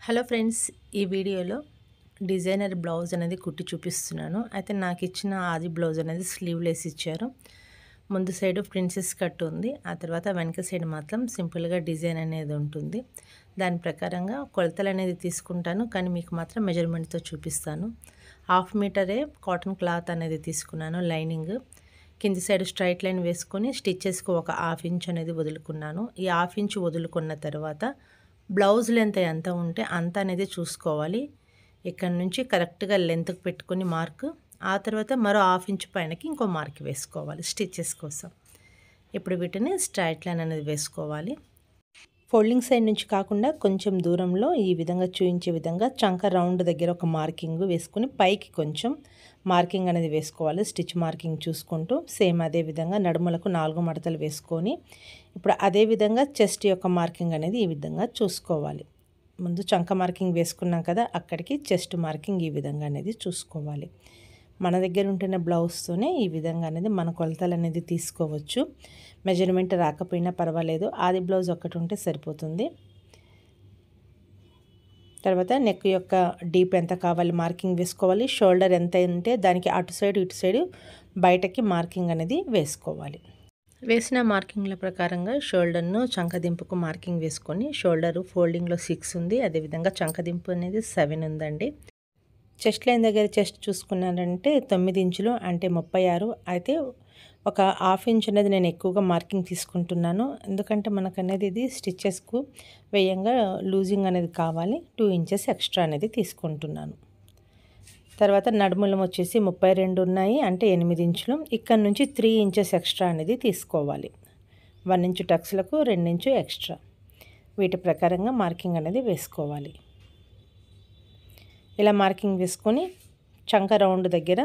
Hello friends, ఈ వీడియోలో designer blouse అనేది కుట్టి చూపిస్తున్నాను. అయితే నాకు ఇచ్చిన ఆది బ్లౌజ్ అనేది స్లీవ్లెస్ ఇచ్చారు. ముందు సైడ్ ప్రిన్సెస్ కట్ ఉంది, ఆ తర్వాత వెనక సైడ్ మాత్రం సింపుల్గా డిజైన్ అనేది ఉంటుంది. దాని ప్రకారంగా కొలతలు అనేది తీసుకుంటాను, కానీ మీకు మాత్రం మెజర్మెంట్తో చూపిస్తాను. 1/2 మీటరే కాటన్ క్లాత్ అనేది తీసుకున్నాను. లైనింగ్ కింది సైడ్ స్ట్రైట్ లైన్ వేసుకొని స్టిచ్చెస్కి ఒక 1/2 ఇంచ్ అనేది వదులుకున్నాను. ఈ 1/2 ఇంచ్ వదులుకున్న తర్వాత బ్లౌజ్ లెంత్ ఎంత ఉంటే అంత అనేది చూసుకోవాలి. ఇక్కడ నుంచి కరెక్ట్గా లెంత్కి పెట్టుకొని మార్క్, ఆ తర్వాత మరో 1/2 ఇంచ్ పైనకి ఇంకో మార్క్ వేసుకోవాలి స్టిచ్చెస్ కోసం. ఇప్పుడు వీటిని స్ట్రైట్ లైన్ అనేది వేసుకోవాలి. ఫోల్డింగ్ సైడ్ నుంచి కాకుండా కొంచెం దూరంలో ఈ విధంగా చూపించే విధంగా చంక రౌండ్ దగ్గర ఒక మార్కింగ్ వేసుకుని పైకి కొంచెం మార్కింగ్ అనేది వేసుకోవాలి. స్టిచ్ మార్కింగ్ చూసుకుంటూ సేమ్ అదే విధంగా నడుములకు 4 మడతలు వేసుకొని ఇప్పుడు అదే విధంగా చెస్ట్ యొక్క మార్కింగ్ అనేది ఈ విధంగా చూసుకోవాలి. ముందు చంక మార్కింగ్ వేసుకున్నాం కదా, అక్కడికి చెస్ట్ మార్కింగ్ ఈ విధంగా అనేది చూసుకోవాలి. మన దగ్గర ఉంటున్న బ్లౌజ్తోనే ఈ విధంగా అనేది మన కొలతలు అనేది తీసుకోవచ్చు. మెజర్మెంట్ రాకపోయినా పర్వాలేదు, ఆది బ్లౌజ్ ఒక్కటి ఉంటే సరిపోతుంది. తర్వాత నెక్ యొక్క డీప్ ఎంత కావాలి మార్కింగ్ వేసుకోవాలి. షోల్డర్ ఎంత ఉంటే దానికి అటు సైడ్ ఇటు సైడ్ బయటకి మార్కింగ్ అనేది వేసుకోవాలి. వేసిన మార్కింగ్ల ప్రకారంగా షోల్డర్ను చంకదింపుకు మార్కింగ్ వేసుకొని, షోల్డరు ఫోల్డింగ్లో 6 ఉంది, అదేవిధంగా చంకదింపు అనేది 7 ఉందండి. చెస్ట్ లైన్ దగ్గర చెస్ట్ చూసుకున్నారంటే 9 ఇంచులు అంటే 36. అయితే ఒక 1/2 ఇంచ్ అనేది నేను ఎక్కువగా మార్కింగ్ తీసుకుంటున్నాను, ఎందుకంటే మనకు అనేది ఇది స్టిచ్చెస్కు వేయంగా లూజింగ్ అనేది కావాలి. 2 ఇంచెస్ ఎక్స్ట్రా అనేది తీసుకుంటున్నాను. తర్వాత నడుములం వచ్చేసి 32 ఉన్నాయి అంటే 8 ఇంచులు. ఇక్కడ నుంచి 3 ఇంచెస్ ఎక్స్ట్రా అనేది తీసుకోవాలి. 1 ఇంచు టక్స్లకు 2 ఇంచు ఎక్స్ట్రా. వీటి ప్రకారంగా మార్కింగ్ అనేది వేసుకోవాలి. ఇలా మార్కింగ్ వేసుకొని చంక రౌండ్ దగ్గర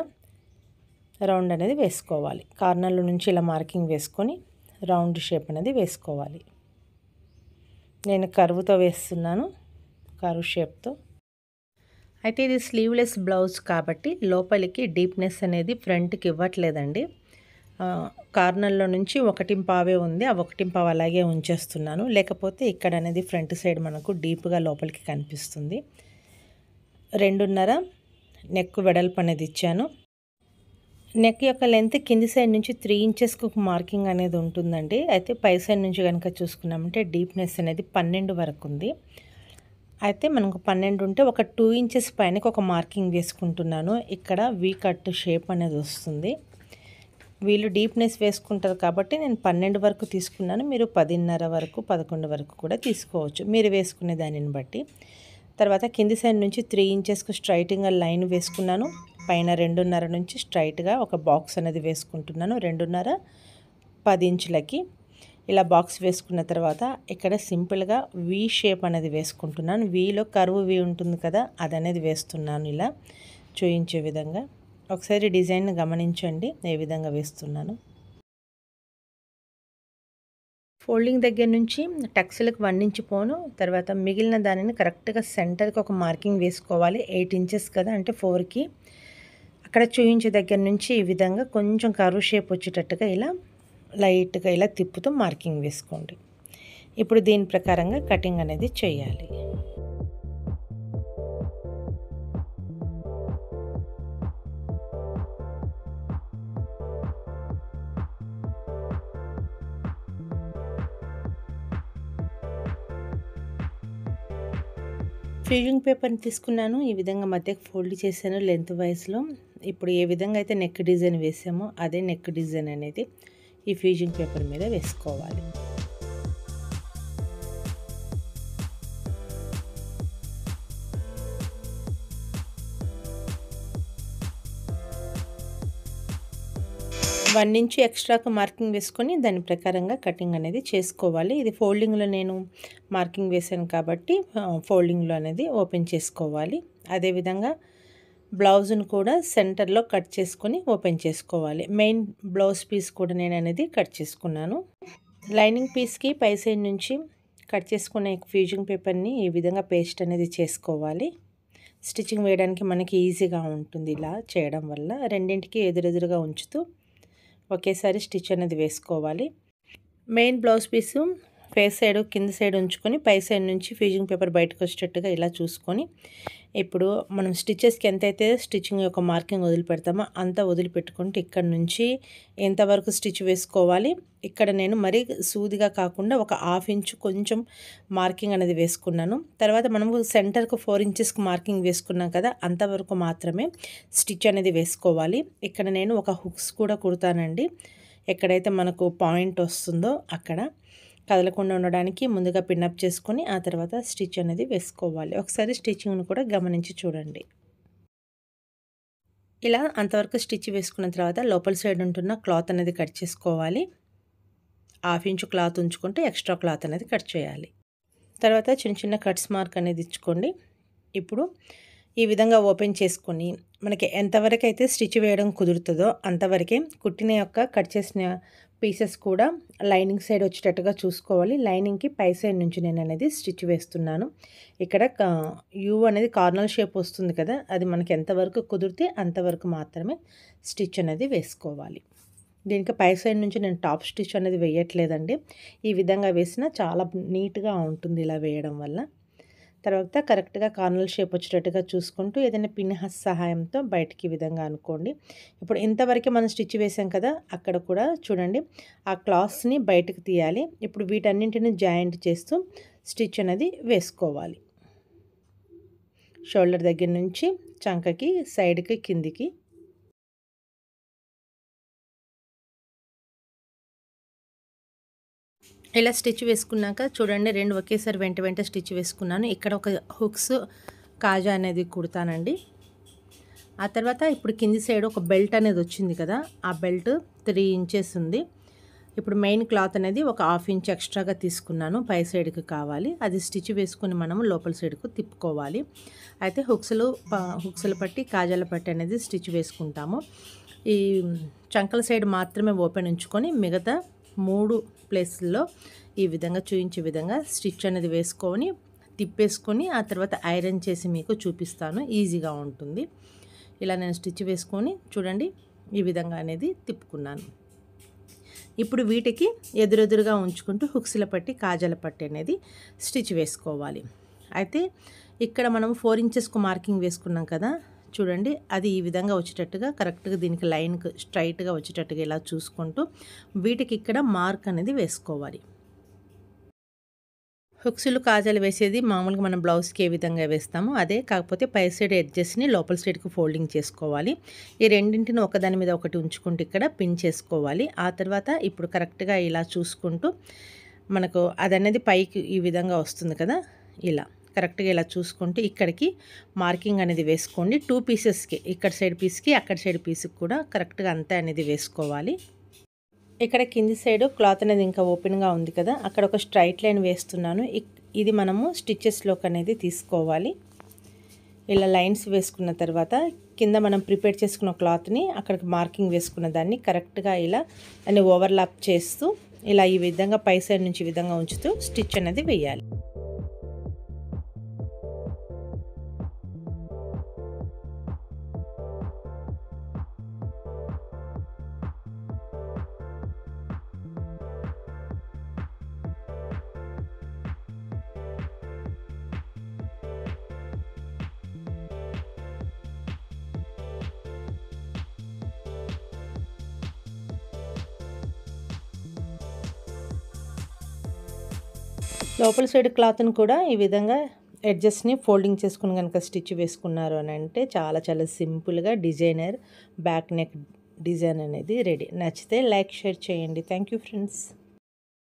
రౌండ్ అనేది వేసుకోవాలి. కార్నర్ల నుంచి ఇలా మార్కింగ్ వేసుకొని రౌండ్ షేప్ అనేది వేసుకోవాలి. నేను కర్వ్తో వేస్తున్నాను, కర్వ్ షేప్తో. అయితే ఇది స్లీవ్లెస్ బ్లౌజ్ కాబట్టి లోపలికి డీప్నెస్ అనేది ఫ్రంట్కి ఇవ్వట్లేదండి. కార్నర్లో నుంచి 1.5 ఉంది, ఆ 1.5 అలాగే ఉంచేస్తున్నాను. లేకపోతే ఇక్కడ అనేది ఫ్రంట్ సైడ్ మనకు డీప్గా లోపలికి కనిపిస్తుంది. 2.5 నెక్ వెడల్పు అనేది ఇచ్చాను. నెక్ యొక్క లెంత్ కింది సైడ్ నుంచి 3 ఇంచెస్కు మార్కింగ్ అనేది ఉంటుందండి. అయితే పై సైడ్ నుంచి కనుక చూసుకున్నామంటే డీప్నెస్ అనేది 12 వరకు ఉంది. అయితే మనకు 12 ఉంటే ఒక 2 ఇంచెస్ పైనకి ఒక మార్కింగ్ వేసుకుంటున్నాను. ఇక్కడ వీ కట్ షేప్ అనేది వస్తుంది. వీళ్ళు డీప్నెస్ వేసుకుంటారు కాబట్టి నేను 12 వరకు తీసుకున్నాను. మీరు 10.5 వరకు 11 వరకు కూడా తీసుకోవచ్చు, మీరు వేసుకునే దానిని బట్టి. తర్వాత కింది సైడ్ నుంచి 3 ఇంచెస్కు స్ట్రైట్గా లైన్ వేసుకున్నాను. పైన 2.5 నుంచి స్ట్రైట్గా ఒక బాక్స్ అనేది వేసుకుంటున్నాను. 2.5 10 ఇంచులకి ఇలా బాక్స్ వేసుకున్న తర్వాత ఇక్కడ సింపుల్గా వీ షేప్ అనేది వేసుకుంటున్నాను. వీలో కర్వ్ వీ ఉంటుంది కదా, అది అనేది వేస్తున్నాను ఇలా చూయించే విధంగా. ఒకసారి డిజైన్ గమనించండి ఏ విధంగా వేస్తున్నాను. ఫోల్డింగ్ దగ్గర నుంచి టక్స్లకు 1 ఇంచ్ పోను, తర్వాత మిగిలిన దానిని కరెక్ట్గా సెంటర్కి ఒక మార్కింగ్ వేసుకోవాలి. 8 ఇంచెస్ కదా అంటే 4కి. అక్కడ చూయించే దగ్గర నుంచి ఈ విధంగా కొంచెం కర్వ్ షేప్ వచ్చేటట్టుగా ఇలా లైట్గా ఇలా తిప్పుతూ మార్కింగ్ వేసుకోండి. ఇప్పుడు దీని ప్రకారంగా కటింగ్ అనేది చేయాలి. ఫ్యూజింగ్ పేపర్ని తీసుకున్నాను, ఈ విధంగా మధ్యకి ఫోల్డ్ చేశాను లెంత్ వైజ్లో. ఇప్పుడు ఏ విధంగా అయితే నెక్ డిజైన్ వేసామో అదే నెక్ డిజైన్ అనేది ఈ ఫ్యూజింగ్ పేపర్ మీద వేసుకోవాలి. వన్ ఇంచ్ ఎక్స్ట్రాకు మార్కింగ్ వేసుకొని దాని ప్రకారంగా కటింగ్ అనేది చేసుకోవాలి. ఇది ఫోల్డింగ్లో నేను మార్కింగ్ వేసాను కాబట్టి ఫోల్డింగ్లో అనేది ఓపెన్ చేసుకోవాలి. అదేవిధంగా బ్లౌజ్ను కూడా సెంటర్లో కట్ చేసుకొని ఓపెన్ చేసుకోవాలి. మెయిన్ బ్లౌజ్ పీస్ కూడా నేను అనేది కట్ చేసుకున్నాను. లైనింగ్ పీస్కి పై సైడ్ నుంచి కట్ చేసుకునే ఫ్యూజింగ్ పేపర్ని ఈ విధంగా పేస్ట్ అనేది చేసుకోవాలి. స్టిచ్చింగ్ వేయడానికి మనకి ఈజీగా ఉంటుంది ఇలా చేయడం వల్ల. రెండింటికి ఎదురెదురుగా ఉంచుతూ ఒకేసారి స్టిచ్ అనేది వేసుకోవాలి. Main blouse piece face side కింద సైడ్ ఉంచుకొని పై సైడ్ నుంచి ఫ్యూజింగ్ పేపర్ బయటకు వచ్చేటట్టుగా ఇలా చూసుకొని ఇప్పుడు మనం స్టిచెస్కి ఎంతైతే స్టిచ్చింగ్ యొక్క మార్కింగ్ వదిలిపెడతామో అంత వదిలిపెట్టుకుంటే ఇక్కడ నుంచి ఎంతవరకు స్టిచ్ వేసుకోవాలి. ఇక్కడ నేను మరీ సూదిగా కాకుండా ఒక 1/2 ఇంచు కొంచెం మార్కింగ్ అనేది వేసుకున్నాను. తర్వాత మనము సెంటర్కు 4 ఇంచెస్కి మార్కింగ్ వేసుకున్నాం కదా, అంతవరకు మాత్రమే స్టిచ్ అనేది వేసుకోవాలి. ఇక్కడ నేను ఒక హుక్స్ కూడా కుడతానండి. ఎక్కడైతే మనకు పాయింట్ వస్తుందో అక్కడ కదలకుండా ఉండడానికి ముందుగా పిన్అప్ చేసుకొని ఆ తర్వాత స్టిచ్ అనేది వేసుకోవాలి. ఒకసారి స్టిచ్చింగ్ను కూడా గమనించి చూడండి. ఇలా అంతవరకు స్టిచ్ వేసుకున్న తర్వాత లోపల సైడ్ ఉంటున్న క్లాత్ అనేది కట్ చేసుకోవాలి. 1/2 ఇంచు క్లాత్ ఉంచుకుంటే ఎక్స్ట్రా క్లాత్ అనేది కట్ చేయాలి. తర్వాత చిన్న చిన్న కట్స్ మార్క్ అనేది ఇచ్చుకోండి. ఇప్పుడు ఈ విధంగా ఓపెన్ చేసుకొని మనకి ఎంతవరకు అయితే స్టిచ్ వేయడం కుదురుతుందో అంతవరకే కుట్టిన యొక్క కట్ చేసిన పీసెస్ కూడా లైనింగ్ సైడ్ వచ్చేటట్టుగా చూసుకోవాలి. లైనింగ్కి పై సైడ్ నుంచి నేను అనేది స్టిచ్ వేస్తున్నాను. ఇక్కడ యూ అనేది కార్నర్ షేప్ వస్తుంది కదా, అది మనకి ఎంతవరకు కుదిరితే అంతవరకు మాత్రమే స్టిచ్ అనేది వేసుకోవాలి. దీనికి పై సైడ్ నుంచి నేను టాప్ స్టిచ్ అనేది వేయట్లేదండి. ఈ విధంగా వేసినా చాలా నీట్గా ఉంటుంది ఇలా వేయడం వల్ల. తర్వాత కరెక్ట్గా కార్నర్ షేప్ వచ్చేటట్టుగా చూసుకుంటూ ఏదైనా పిన్ సహాయంతో బయటికి ఈ విధంగా అనుకోండి. ఇప్పుడు ఇంతవరకు మనం స్టిచ్ వేసాం కదా, అక్కడ కూడా చూడండి ఆ క్లాత్స్ని బయటకు తీయాలి. ఇప్పుడు వీటన్నింటిని జాయింట్ చేస్తూ స్టిచ్ అనేది వేసుకోవాలి. షోల్డర్ దగ్గర నుంచి చంకకి, సైడ్కి, కిందికి. ఇలా స్టిచ్ వేసుకున్నాక చూడండి 2 ఒకేసారి వెంట వెంట స్టిచ్ వేసుకున్నాను. ఇక్కడ ఒక హుక్స్ కాజా అనేది కుడతానండి. ఆ తర్వాత ఇప్పుడు కింది సైడ్ ఒక బెల్ట్ అనేది వచ్చింది కదా, ఆ బెల్ట్ 3 ఇంచెస్ ఉంది. ఇప్పుడు మెయిన్ క్లాత్ అనేది ఒక 1/2 ఇంచ్ ఎక్స్ట్రాగా తీసుకున్నాను, పై సైడ్కి కావాలి. అది స్టిచ్ వేసుకుని మనము లోపల సైడ్కు తిప్పుకోవాలి. అయితే హుక్స్లు పట్టి కాజాల పట్టి అనేది స్టిచ్ వేసుకుంటాము. ఈ చంకల సైడ్ మాత్రమే ఓపెన్ ఉంచుకొని మిగతా 3 ప్లేస్ల్లో ఈ విధంగా చూపించే విధంగా స్టిచ్ అనేది వేసుకొని తిప్పేసుకొని ఆ తర్వాత ఐరన్ చేసి మీకు చూపిస్తాను, ఈజీగా ఉంటుంది. ఇలా నేను స్టిచ్ వేసుకొని చూడండి ఈ విధంగా అనేది తిప్పుకున్నాను. ఇప్పుడు వీటికి ఎదురెదురుగా ఉంచుకుంటూ హుక్స్ల పట్టి కాజాల పట్టి అనేది స్టిచ్ వేసుకోవాలి. అయితే ఇక్కడ మనం 4 ఇంచెస్కు మార్కింగ్ వేసుకున్నాం కదా, చూడండి అది ఈ విధంగా వచ్చేటట్టుగా కరెక్ట్గా దీనికి లైన్కి స్ట్రైట్గా వచ్చేటట్టుగా ఇలా చూసుకుంటూ వీటికి ఇక్కడ మార్క్ అనేది వేసుకోవాలి. హుక్స్లు కాజాలు వేసేది మామూలుగా మనం బ్లౌజ్కి ఏ విధంగా వేస్తామో అదే, కాకపోతే పై సైడ్ ఎడ్జెస్ని లోపల సైడ్కి ఫోల్డింగ్ చేసుకోవాలి. ఈ రెండింటిని ఒకదాని మీద ఒకటి ఉంచుకుంటూ ఇక్కడ పిన్ చేసుకోవాలి. ఆ తర్వాత ఇప్పుడు కరెక్ట్గా ఇలా చూసుకుంటూ మనకు అది అనేది పైకి ఈ విధంగా వస్తుంది కదా, ఇలా కరెక్ట్గా ఇలా చూసుకుంటూ ఇక్కడికి మార్కింగ్ అనేది వేసుకోండి. 2 పీసెస్కి, ఇక్కడ సైడ్ పీస్కి అక్కడ సైడ్ పీస్కి కూడా కరెక్ట్గా అంతే అనేది వేసుకోవాలి. ఇక్కడ కింది సైడ్ క్లాత్ అనేది ఇంకా ఓపెన్గా ఉంది కదా, అక్కడ ఒక స్ట్రైట్ లైన్ వేస్తున్నాను. ఇది మనము స్టిచెస్లోకి అనేది తీసుకోవాలి. ఇలా లైన్స్ వేసుకున్న తర్వాత కింద మనం ప్రిపేర్ చేసుకున్న క్లాత్ని అక్కడికి మార్కింగ్ వేసుకున్న దాన్ని కరెక్ట్గా ఇలా దాన్ని ఓవర్లాప్ చేస్తూ ఇలా ఈ విధంగా పై సైడ్ నుంచి ఈ విధంగా ఉంచుతూ స్టిచ్ అనేది వేయాలి. లోపల సైడ్ క్లాత్ని కూడా ఈ విధంగా ఎడ్జెస్ని ఫోల్డింగ్ చేసుకుని కనుక స్టిచ్ వేసుకున్నారు అని అంటే చాలా చాలా సింపుల్గా డిజైనర్ బ్యాక్ నెక్ డిజైన్ అనేది రెడీ. నచ్చితే లైక్ షేర్ చేయండి. Thank you friends.